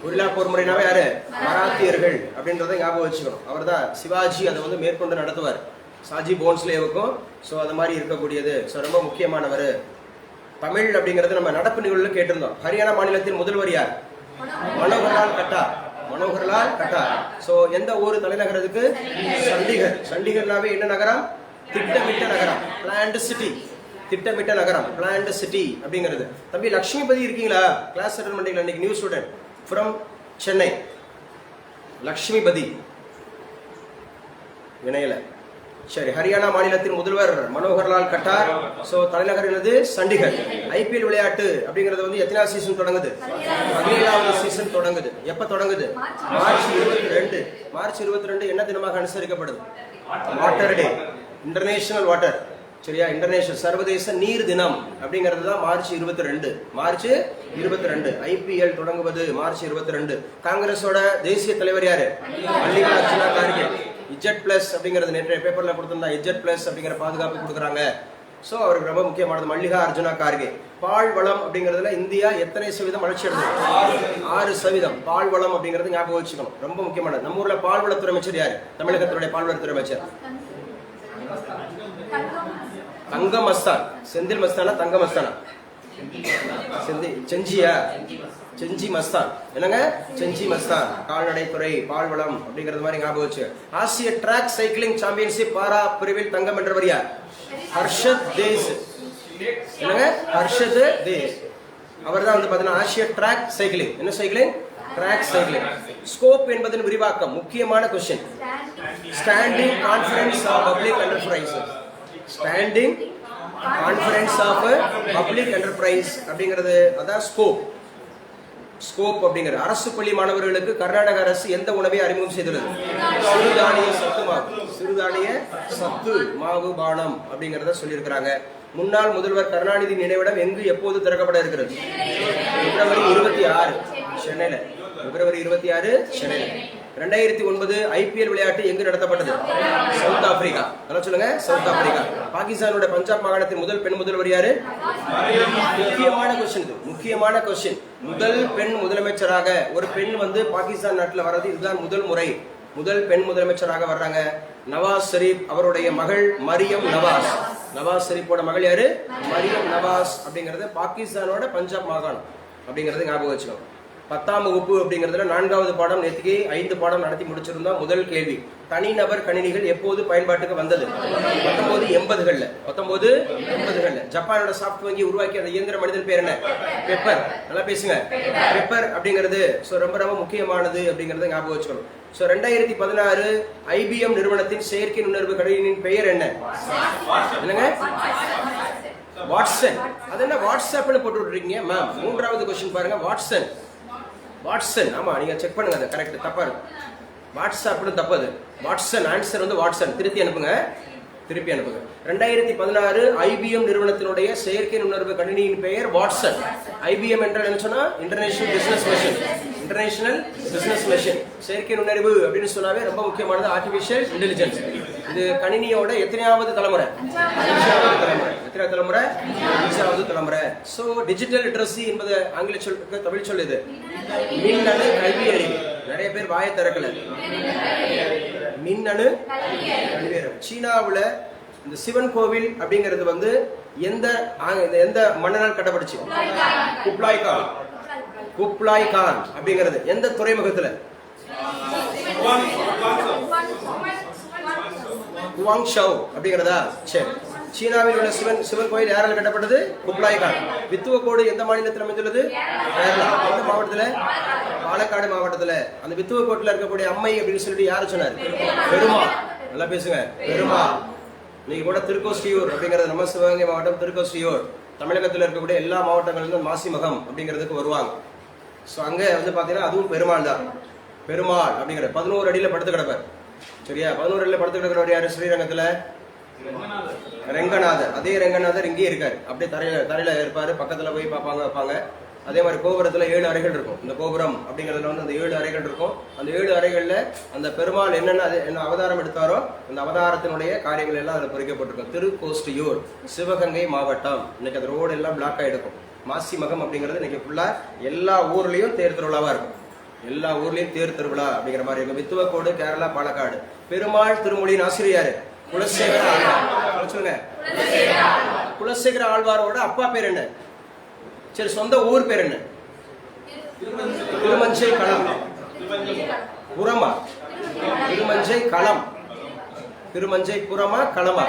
கொரில்லா போர் முறைனாவே யாரு? மராத்தியர்கள் அப்படின்றத ஞாபகம் வச்சுக்கணும். அவர் தான் சிவாஜி அதை வந்து மேற்கொண்டு நடத்துவார். சாஜி போன்ஸ்லேவுக்கும். ஸோ அது மாதிரி இருக்கக்கூடியது. ஸோ ரொம்ப முக்கியமானவர். தமிழ் அப்படிங்கிறது நம்ம நடப்பு நிகழ்வுல கேட்டிருந்தோம். ஹரியானா மாநிலத்தின் முதல்வர் யார்? மனோகர்லால் கட்டார். ஸோ எந்த ஊர் தலைநகரத்துக்கு? சண்டிகர். சண்டிகர்னாவே என்ன நகரம்? திட்டமிட்ட நகரம், பிளான்டு சிட்டி. திட்டமிட்ட நகரம், பிளான்ட் சிட்டி அப்படிங்கிறது. தம்பி லட்சுமிபதி இருக்கீங்களா? கிளாஸ் அட்டெண்ட் பண்ணீங்களா? இன்னைக்கு new student from Chennai. Lakshmipathi இணையல. சரி, ஹரியானா மாநிலத்தின் முதல்வர் மனோகர்லால் கட்டார். ஸோ தலைநகர் என்னது? சண்டிகர். ஐபிஎல் விளையாட்டு அப்படிங்கிறது வந்து எத்தனாவது சீசன் தொடங்குது? 17வது சீசன் தொடங்குது. எப்ப தொடங்குது? மார்ச் 22. மார்ச் 22 என்ன தினமாக அனுசரிக்கப்படுது? Water day, international water. சரியா? இன்டர்நேஷனல் சர்வதேச நீர் தினம் அப்படிங்கிறது தான் மார்ச் 22. மார்ச் 22 ஐபிஎல் தொடங்குவது மார்ச் 22. காங்கிரஸோட தேசிய தலைவர் யாரு? மல்லிகார்ஜுனா கார்கே. இஜெட் பிளஸ் அப்படிங்கிறது நேற்றைய பேப்பர்ல கொடுத்திருந்தா. இஜெட் பிளஸ் அப்படிங்கிற பாதுகாப்பு கொடுக்குறாங்க. ஸோ அவருக்கு ரொம்ப முக்கியமானது மல்லிகா அர்ஜுனா கார்கே. பால் வளம் அப்படிங்கிறதுல இந்தியா எத்தனை சதவீதம் வளர்ச்சி அடைந்தது? 6%. பால் வளம் அப்படிங்கிறது ஞாபகம் வச்சுக்கணும், ரொம்ப முக்கியமானது. நம்ம ஊர்ல பால்வளத்துறை அமைச்சர் யாரு? தமிழகத்தினுடைய பால்வளத்துறை அமைச்சர் தங்க மஸ்தான். செந்தில் மஸ்தானா தங்க மஸ்தானா? செஞ்சியா? செஞ்சி மஸ்தான். என்னங்க? செஞ்சி மஸ்தான். கால்நடைத்துறை, பால்வளம் அப்படிங்கிறது மாதிரி ஞாபகம் வச்சு. ஆசிய டிராக் சைக்கிளிங் சாம்பியன்ஷிப் பாரா பிரிவில் தங்கம் வென்றவர் யார்? ஹர்ஷத் தேஸ். என்னங்க? ஹர்ஷத் தேஸ். அவர் தான் வந்து பாத்தீங்கன்னா ஆசிய டிராக் சைக்கிளிங். என்ன சைக்கிளிங்? Track cycling. ஸ்கோப் என்பதன் விரிவாக்கம். முக்கியமான question. Standing conference of public enterprises. Standing conference of public enterprise அப்படிங்கிறது அதான் ஸ்கோப். ஸ்கோப் அப்படிங்கிற அரசு பள்ளி மாணவர்களுக்கு கர்நாடக அரசு எந்த உணவை அறிமுகம் செய்துள்ளது? சிறுதானிய சத்து மாவு. சிறுதானிய சத்து மாவு பானம் அப்படிங்கறத சொல்லியிருக்கிறாங்க. முன்னாள் முதல்வர் கருணாநிதி நினைவிடம் எங்கு எப்போது திறக்கப்பட இருக்கிறது? பிப்ரவரி 26 சென்னையில. பிப்ரவரி 26 சென்னையில. 2009 ஐபிஎல் விளையாட்டு எங்கு நடத்தப்பட்டது? South Africa. நல்லா சொல்லுங்க, சவுத் ஆப்பிரிக்கா. பாகிஸ்தானோட பஞ்சாப் மாகாணத்தின் முதல் பெண் முதல்வர் யாரு? முக்கியமான கொஸ்டின். முக்கியமான கொஸ்டின். முதல் பெண் முதலமைச்சராக ஒரு பெண் வந்து பாகிஸ்தான் நாட்டில் வர்றது இதுதான் முதல் முறை. முதல் பெண் முதலமைச்சராக வர்றாங்க. நவாஸ் ஷெரீப் அவருடைய மகள் மரியம் நவாஸ். நவாஸ் ஷெரீப்போட மகள் யாரு? மரியம் நவாஸ் அப்படிங்கிறது பாகிஸ்தானோட பஞ்சாப் மாகாணம் அப்படிங்கறது ஞாபகம் வச்சுக்கணும். 10ஆம் வகுப்பு அப்படிங்கிறதுல 4வது பாடம் நேற்றுக்கு 5 பாடம் நடத்தி முடிச்சிருந்தோம். முதல் கேள்வி, தனிநபர் கணினிகள் எப்போது பயன்பாட்டுக்கு வந்தது? 1980களில். 1980களில் ஜப்பானோட சாஃப்ட் வங்கி உருவாக்கி அந்த இயந்திர மனிதன் பேர் என்ன? பெப்பர். நல்லா பேசுங்க. பெப்பர் அப்படிங்கிறது ரொம்ப ரொம்ப முக்கியமானது அப்படிங்கறத ஞாபகம் வச்சுக்கணும். 2016 ஐபிஎம் நிறுவனத்தின் செயற்கை நுண்ணறிவு கணினியின் பெயர் என்ன? என்னங்க? வாட்சன். அது என்ன வாட்ஸ்அப்னு போட்டு விட்டுருக்கீங்க மேம்? 3வது கொஸ்டின் பாருங்க. வாட்சன். வாட்சன். ஆமா, நீங்க செக் பண்ணுங்க, அது கரெக்ட். தப்பா இருக்கு. வாட்ஸ்அப்னு தப்பது. வாட்சன். ஆன்சர் வந்து வாட்சன். திருப்பி அனுப்புங்க. 2016 ஐபிஎம் நிறுவனத்தினுடைய செயற்கை நுண்ணறிவு கணினியின் பெயர் வாட்சன். ஐபிஎம் என்றால் என்ன சொன்னா? International business machine. International business machine. செயற்கை நுண்ணறிவு அப்படின்னு சொன்னாவே ரொம்ப முக்கியமானது ஆர்டிபிஷியல் இன்டெலிஜென்ஸ். இது கணினியோட எத்தனையாவது தலைமுறை? 5வது தலைமுறை. எத்தனை தலைமுறை? 5வது தலைமுறை. சோ டிஜிட்டல் லிட்டரசி என்பது ஆங்கில சொல்லுக்கு தமிழ் சொல் இது மின்னணு கல்வி அறிவு. நிறைய பேர் வாயை திறக்கல. மின்னணு கல்வி அறிவு. சீனாவுல இந்த சிவன் கோவில் அப்படிங்கிறது வந்து எந்த மன்னனால் கட்டப்பட்டுச்சு? குப்லாய் கான். குப்லாய் கான் அப்படிங்கிறது எந்த துறைமுகத்துல? குவாங்ஷவ் அப்படிங்கிறதா? சரி. சீனாவில் உள்ள சிவன் கோயில் யாரால் கட்டப்பட்டது? குப்லாய் கான். வித்துவக்கோடு எந்த மாநிலத்தில் அமைந்துள்ளது? கேரளா. எந்த மாவட்டத்துல? பாலக்காடு மாவட்டத்துல. அந்த வித்துவக்கோட்டில் இருக்கக்கூடிய அம்மை அப்படின்னு சொல்லிட்டு யாரு சொன்னார்? பெருமாள். நல்லா பேசுங்க. பெருமாள். நீங்க கூட திருக்கோஷ்டியூர் அப்படிங்கிறது நம்ம சிவகங்கை மாவட்டம். திருக்கோஷ்டியூர் தமிழகத்தில் இருக்கக்கூடிய எல்லா மாவட்டங்களிலும் மாசிமகம் அப்படிங்கிறதுக்கு வருவாங்க. ஸோ அங்கே வந்து பார்த்தீங்கன்னா அதுவும் பெருமாள் தான். பெருமாள் அப்படிங்கிற 11 அடியில் படுத்து கிடப்பார். சரியா? 11 அடியில் படுத்து கிடக்கிறவர் யாரு? ஸ்ரீரங்கத்தில் ரெங்கநாதர். அதே ரெங்கநாதர் இங்கே இருக்காரு. அப்படியே தரையில இருப்பாரு. பக்கத்தில் போய் பார்ப்பாங்க வைப்பாங்க. அதே மாதிரி கோபுரத்தில் 7 அறைகள் இருக்கும். இந்த கோபுரம் அப்படிங்கிறதுல வந்து அந்த 7 அறைகள் இருக்கும். அந்த 7 அறைகளில் அந்த பெருமாள் என்ன அவதாரம் எடுத்தாரோ அந்த அவதாரத்தினுடைய காரியங்கள் எல்லாம் அதில் பொறிக்கப்பட்டிருக்கும். திருக்கோஷ்டியூர், சிவகங்கை மாவட்டம். இன்னைக்கு அந்த ரோடு எல்லாம் பிளாக் ஆகிருக்கும். மாசிமகம் அப்படிங்கிறது இன்னைக்கு ஃபுல்லா எல்லா ஊர்லயும் தேர் திருவிழாவா இருக்கும். எல்லா ஊர்லயும் தேர் திருவிழா அப்படிங்கிற மாதிரி இருக்கும். வித்துவக்கோடு, கேரளா, பாலக்காடு. பெருமாள் திருமொழியின் ஆசிரியர் குலசேகர ஆழ்வார். சொல்லுங்க. குலசேகர ஆழ்வாரோட அப்பா பேர் என்ன? சரி, சொந்த ஊர் பேர் என்ன? திருமஞ்சை களம். புறமா? திருமஞ்சை களம். திருமஞ்சை புறமா களமா?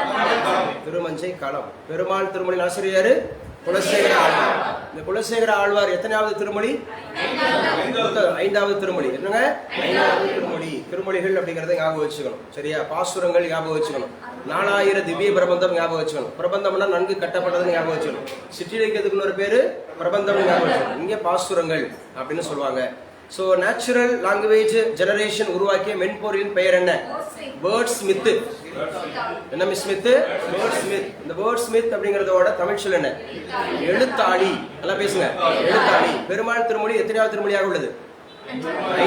திருமஞ்சை களம். பெருமாள் திருமொழி ஆசிரியர் குலசேகர ஆழ்வார். இந்த குலசேகர ஆழ்வார் எத்தனாவது திருமொழி? 5வது திருமொழி. என்னங்க 5வது திருமொழி. திருமொழிகள் அப்படிங்கறத ஞாபகம் வச்சுக்கணும். சரியா? பாசுரங்கள் ஞாபகம் வச்சுக்கணும். 4000 திவ்ய பிரபந்தம் ஞாபகம் வச்சுக்கணும். பிரபந்தம்னா நன்கு கட்டப்பட்டதுன்னு ஞாபகம் வச்சுக்கணும். சிற்றிலக்கியத்துக்கு ஒரு பேரு பிரபந்தம் ஞாபகம் வச்சுக்கணும். இங்க பாசுரங்கள் அப்படின்னு சொல்லுவாங்க. சோ நேச்சுரல் லாங்குவேஜ் ஜெனரேஷன் உருவாக்கிய மென்பொருளின் பெயர் என்ன? Word Smith. என்ன ஸ்மித்? Word Smith. இந்த வேர்ட் ஸ்மித் அப்படிங்கறதோட தமிழ் சொல் என்ன? எழுத்தாளி. நல்லா பேசுங்க. எழுத்தாளி. பெருமாள் திருமொழி எத்தனாவது திருமொழியாக உள்ளது?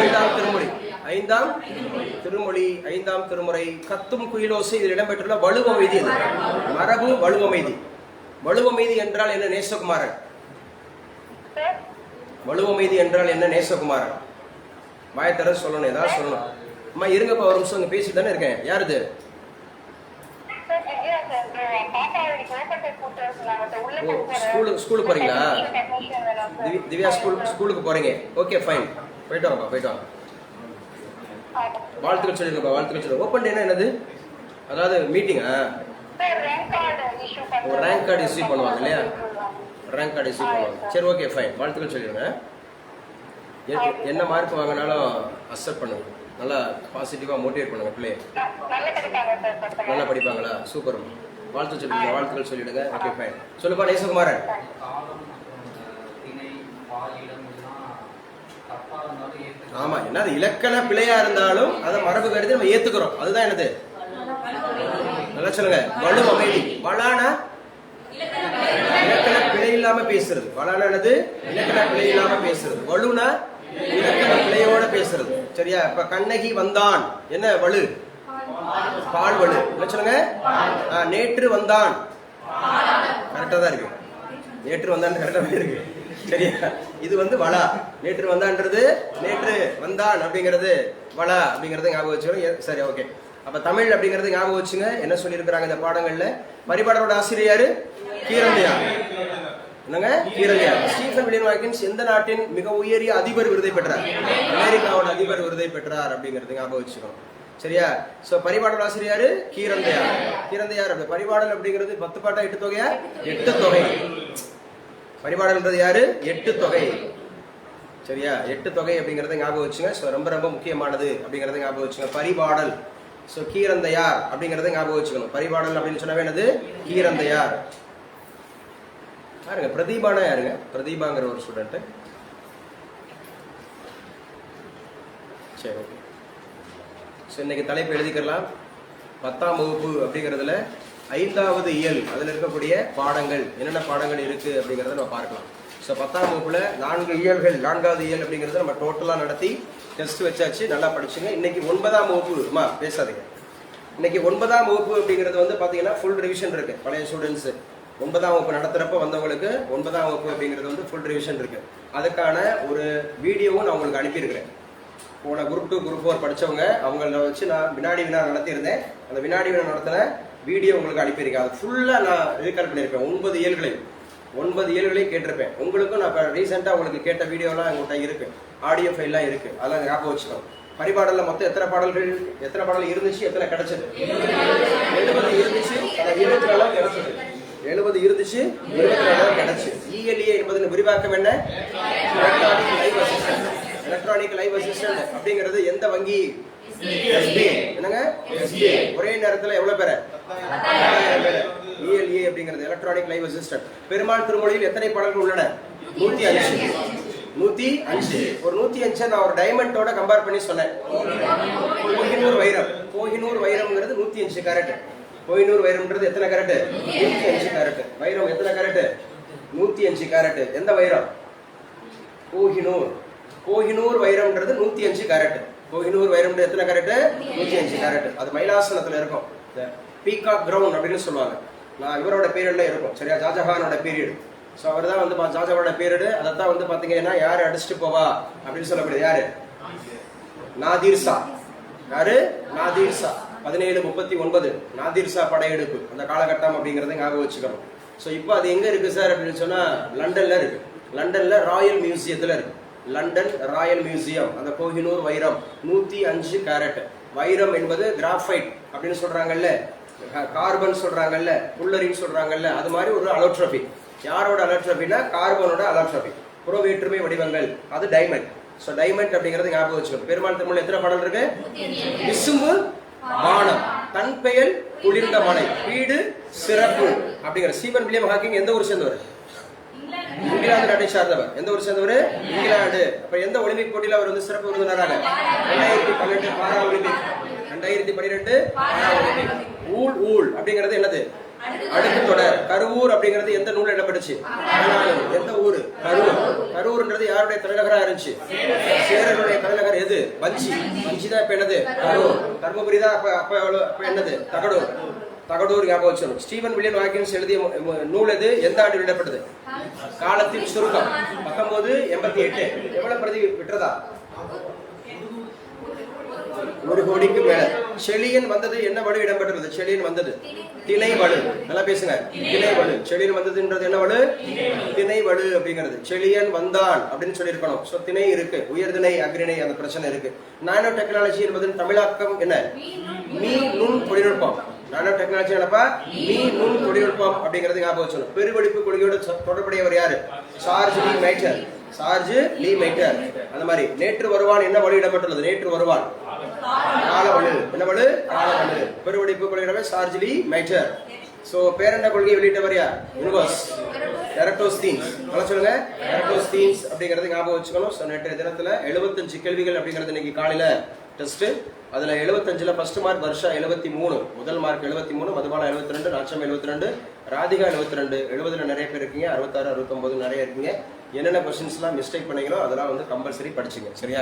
5ஆம் திருமொழி. 5ஆம் திருமொழி. 5ஆம் திருமுறை. கத்தும் குயிலோசை இதில் இடம்பெற்றுள்ள வலுவமைதி. மரபு வலுவமைதி. வலுவமைதி என்றால் என்ன நேசகுமாரன்? வலுவமைதி என்றால் என்ன நேசகுமாரன்? வாயத்தர சொல்லணும், ஏதாவது சொல்லணும். அம்மா இருங்கப்பா ஒரு நிமிஷம், பேசிட்டு தானே இருக்கேன். யார் இது? ஸ்கூலுக்கு போறீங்களா? திவ்யா ஸ்கூலுக்கு போறீங்க. ஓகே ஃபைன், போயிட்டு வாங்கப்பா, போயிட்டு வாங்க. வாழ்த்துக்கள் சொல்லிருங்கப்பா, வாழ்த்துக்கள் சொல்லுங்க. ஓப்பன் டேனா என்னது? அதாவது மீட்டிங்கா? ரேங்க் கார்டு இஷ்யூ பண்ணுவாங்க இல்லையா? ரேங்க் கார்டு இஷ்யூ பண்ணுவாங்க. சரி ஓகே ஃபைன், வாழ்த்துக்கள் சொல்லிடுங்க. என்ன மார்க் வாங்கினாலும் அக்செப்ட் பண்ணுங்க. நல்லா பாசிட்டிவா மோட்டிவேட் பண்ணுங்க. பிள்ளை நல்லா படிப்பாங்களா? சூப்பர். வாழ்த்து சொல்லிடுங்க, வாழ்த்துக்கள் சொல்லிடுங்க. Okay fine. சொல்லுப்பா நேசகுமாரன். ஆமா, என்னது இலக்கண பிழையா இருந்தாலும் அதை மரபு கருதி நம்ம ஏத்துக்கிறோம். அதுதான் என்னது? நல்லா சொல்லுங்க. வலு அமைதி. வளானா இலக்கண பிழை இல்லாம பேசுறது. வளானா என்னது? இலக்கண பிழை இல்லாம பேசுறது. வலுனா இலக்கண பிழையோட பேசுறது. சரியா? இப்ப கண்ணகி வந்தான், என்ன வலு? பால் வலு. என்ன சொல்லுங்க? நேற்று வந்தான். கரெக்டா தான் இருக்கு. நேற்று வந்தான் கரெக்டா இருக்கு. சரியா? இது வந்து வளா. நேற்று வந்தான்றது நேற்று வந்தான் அப்படிங்கிறது வளா அப்படிங்கறது ஞாபகம் வச்சுக்கணும். சரி ஓகே. அப்ப தமிழ் அப்படிங்கறது ஞாபகம் வச்சுங்க. என்ன சொல்லி இருக்கிறாங்க இந்த பாடங்கள்ல? பரிபாடலோட ஆசிரியர் கீரந்தையார். என்னங்க? கீரந்தையார். ஸ்டீஃபன் வில்லியம் ஹாக்கின்ஸ் எந்த நாட்டின் மிக உயரிய அதிபர் விருதை பெற்றார்? அமெரிக்காவோட அதிபர் விருதை பெற்றார் அப்படிங்கறது ஞாபகம் வச்சுக்கணும். சரியா? சோ பரிபாடல் ஆசிரியர் கீரந்தையார். கீரந்தையார். அப்படி பரிபாடல் அப்படிங்கிறது 10 பாட்டா 8 தொகையா? 8 தொகை. பரிபாடல்ன்றது யாரு? 8 தொகை. சரியா? 8 தொகை அப்படிங்கறத ஞாபகம் வச்சுங்க. சோ ரொம்ப ரொம்ப முக்கியமானது அப்படிங்கறத ஞாபகம் வச்சுங்க. பரிபாடல். சோ கீரந்தையார் அப்படிங்கறத ஞாபகம் வச்சுக்கணும். பரிபாடல் அப்படின்னு சொன்னாவே என்னது? கீரந்தையார். பாருங்க, பிரதீபானா யாருங்க? பிரதீபாங்கிற ஒரு ஸ்டூடெண்ட். சரி ஓகே. சோ இன்னைக்கு தலைப்பு எழுதிக்கலாம். 10ஆம் வகுப்பு அப்படிங்கறதுல 5வது இயல், அதுல இருக்கக்கூடிய பாடங்கள் என்னென்ன பாடங்கள் இருக்கு அப்படிங்கறத நம்ம பார்க்கலாம். ஸோ 10ஆம் வகுப்புல 4 இயல்கள், 4வது இயல் அப்படிங்கறத நம்ம டோட்டலா நடத்தி டெஸ்ட் வச்சாச்சு. நல்லா படிச்சுங்க. இன்னைக்கு 9ஆம் வகுப்பு பேசாதீங்க. இன்னைக்கு 9ஆம் வகுப்பு அப்படிங்கிறது வந்து பாத்தீங்கன்னா ஃபுல் ரிவிஷன் இருக்கு. பழைய ஸ்டூடெண்ட்ஸ் 9ஆம் வகுப்பு நடத்துறப்ப வந்தவங்களுக்கு 9ஆம் வகுப்பு அப்படிங்கிறது வந்து ஃபுல் ரிவிஷன் இருக்கு. அதுக்கான ஒரு வீடியோவும் நான் உங்களுக்கு அனுப்பியிருக்கிறேன். போன குரூப் 2 குரூப் 4 படிச்சவங்க அவங்கள வச்சு நான் வினாடி வினா நடத்தியிருந்தேன். அந்த வினாடி வினா நடத்தின வீடியோ உங்களுக்கு அனுப்பியிருக்கேன். அது ஃபுல்லா நான் ரீகால் பண்ணியிருப்பேன். 9 இயல்களையும் கேட்டிருப்பேன். உங்களுக்கும் நான் இப்போ ரீசெண்டாக உங்களுக்கு கேட்ட வீடியோலாம் எங்கள்கிட்ட இருக்கு. ஆடியோ ஃபைல்லாம் இருக்கு. அதெல்லாம் ஞாபகம் வச்சுக்கோங்க. பரிபாடல்ல மொத்தம் எத்தனை பாடல் இருந்துச்சு, எத்தனை கிடைச்சது? 70 இருந்துச்சு, 24 கிடைச்சது. 70 இருந்துச்சு, 24 கிடைச்சு. ELA என்பதன் விரிவாக்கம் என்ன? எலக்ட்ரானிக் லைவ் அசிஸ்டன்ட் அப்படிங்கிறது எந்த வங்கி? SBI. என்னங்க? SBI. ஒரே நேரத்தில் எவ்வளவு பேர்? 10,000 பேர். ELA அப்படிங்கிறது எலக்ட்ரானிக் லைவ் அசிஸ்டன்ட். பெருமாள் திருமொழியில் எத்தனை பாடல்கள் உள்ளன? 105. 105. ஒரு 105 நான் ஒரு டைமண்டோட கம்பேர் பண்ணி சொன்னேன். கோஹினூர் வைரம். கோஹினூர் வைரம்ங்கிறது 105 கேரட். கோஹினூர் வைரம்ன்றது எத்தனை கேரட்? 105 கேரட். வைரம் எத்தனை கேரட்? 105 கேரட். எந்த வைரம்? கோஹினூர். கோஹினூர் வைரம்ன்றது 105 கேரட். கோஹினூர் வைரம் எத்தனை கேரட்? 105 கேரட். அது மயிலாசனத்துல இருக்கும். பீகாக் கிரவுண்ட் அப்படின்னு சொல்லுவாங்க. நான் இவரோட பீரியட்ல இருக்கும். சரியா? ஷாஜஹானோட பீரியட். ஸோ அவர் தான் வந்து ஷாஜஹானோட பீரியடு. அதைத்தான் வந்து பாத்தீங்கன்னா யாரு அடிச்சுட்டு போவா அப்படின்னு சொல்லப்படுது. யாரு? நாதிர் ஷா. யாரு? நாதிர் ஷா. 1739 நாதிர் ஷா படையெடுப்பு அந்த காலகட்டம் அப்படிங்கறத ஞாபகம் வச்சுக்கணும். ஸோ இப்போ அது எங்க இருக்கு சார் அப்படின்னு சொன்னா லண்டன்ல இருக்கு. லண்டன்ல ராயல் மியூசியத்துல இருக்கு. London Royal museum. அந்த கோஹினூர் வைரம் 105 கேரட். வைரம் என்பது கிராஃபைட் அப்படின்னு சொல்றாங்கல்ல, கார்பன் சொல்றாங்கல்ல, புல்லரின்னு சொல்றாங்கல்ல, அது மாதிரி ஒரு அலோட்ரோபி. யாரோட அலோட்ரோபினா கார்பனோட அலோட்ரோபி. புற வேற்றுமை வடிவங்கள் அது டைமண்ட். ஸோ டைமண்ட் அப்படிங்கிறது ஞாபகம் வச்சுக்கணும். பெருமாள் திருமணம் எத்தனை பாடல் இருக்கு? விசும்பு வானம், தன் பெயர் குளிர்ந்த மலை, வீடு சிறப்பு அப்படிங்கிற. ஸ்டீபன் வில்லியம் ஹாக்கிங் எந்த ஊர் சேர்ந்தவர்? இங்கிலாந்து நாட்டை சார்ந்தவர். எந்த ஊர் சேர்ந்தவர்? இங்கிலாந்து. அப்ப எந்த ஒலிம்பிக் போட்டியில அவர் வந்து சிறப்பு விருந்தினராக? 2012 para Olympic. 2012 para Olympic. Wool wool அப்படிங்கிறது என்னது? அடுக்கு தொடர். கருவூர் அப்படிங்கிறது எந்த நூல் இடம்பெற்றுச்சு? எந்த ஊரு? கரூர். கரூர்ன்றது யாருடைய தலைநகரா இருந்துச்சு? சேரருடைய தலைநகர் எது? வஞ்சி. வஞ்சி தான் இப்ப என்னது? கரூர். தர்மபுரி தான் அப்ப என்னது? தகடூர். தகடூர் ஞாபகம் வச்சிடும். ஸ்டீபன் வில்லியம் ஹாக்கின்ஸ் எழுதிய நூல் எது? எந்த ஆண்டு வெளியிடப்பட்டது? காலத்தின் சுருக்கம். 1988. எவ்வளவு பிரதி விற்றதா? 1 கோடிக்கு மேல. செழியன் வந்தது என்ன வலு இடம்பெற்றது? செழியன் வந்தது திணை வலு. நல்லா பேசுங்க. திணை வலு. செழியன் வந்ததுன்றது என்ன வலு? திணை வலு அப்படிங்கிறது. செழியன் வந்தான் அப்படின்னு சொல்லியிருக்கணும். ஸோ திணை இருக்கு, உயர்திணை அக்ரிணை அந்த பிரச்சனை இருக்கு. நானோ டெக்னாலஜி என்பதன் தமிழாக்கம் என்ன? மீ நுண் தொழில்நுட்பம். நானோ டெக்னாலஜி என்னப்பா? மீ நுண் தொழில்நுட்பம் அப்படிங்கிறது ஞாபகம் வச்சணும். பெருவெடிப்பு கொள்கையோட தொடர்புடையவர் யாரு? சார்ஜ் லீ மைட்டர். சார்ஜ் லீ மைட்டர். அந்த மாதிரி நேற்று வருவான் என்ன வலு இடம்பெற்றுள்ளது? நேற்று வருவான் காலவலு. என்ன வலு? காலவலு. பெருவெடிப்பு கொள்கையோட சார்ஜ் லீ மைட்டர். சோ பேரண்ட கொள்கையை வெளியிட்டவர் யார்? யூனிவர்ஸ் எரட்டோஸ்தீன்ஸ். சொல்லுங்க. எரட்டோஸ்தீன்ஸ் அப்படிங்கறது ஞாபகம் வச்சுக்கணும். சோ நேற்றைய தினத்துல 75 கேள்விகள் அப்படிங்கிறது இன்னைக்கு காலையில டெஸ்ட். அதுல 75ல ஃபர்ஸ்ட் மார்க் வருஷா 73, முதல் மார்க் 73, மதுபாலா 72, நாச்சம் 72, ராதிகா 72. 70ல நிறைய பேர் இருக்கீங்க, 66, 69 நிறைய இருக்கீங்க. என்னென்ன கொஸ்டின்ஸ்லாம் மிஸ்டேக் பண்ணீங்களோ அதெல்லாம் வந்து கம்பல்சரி படிச்சுங்க. சரியா?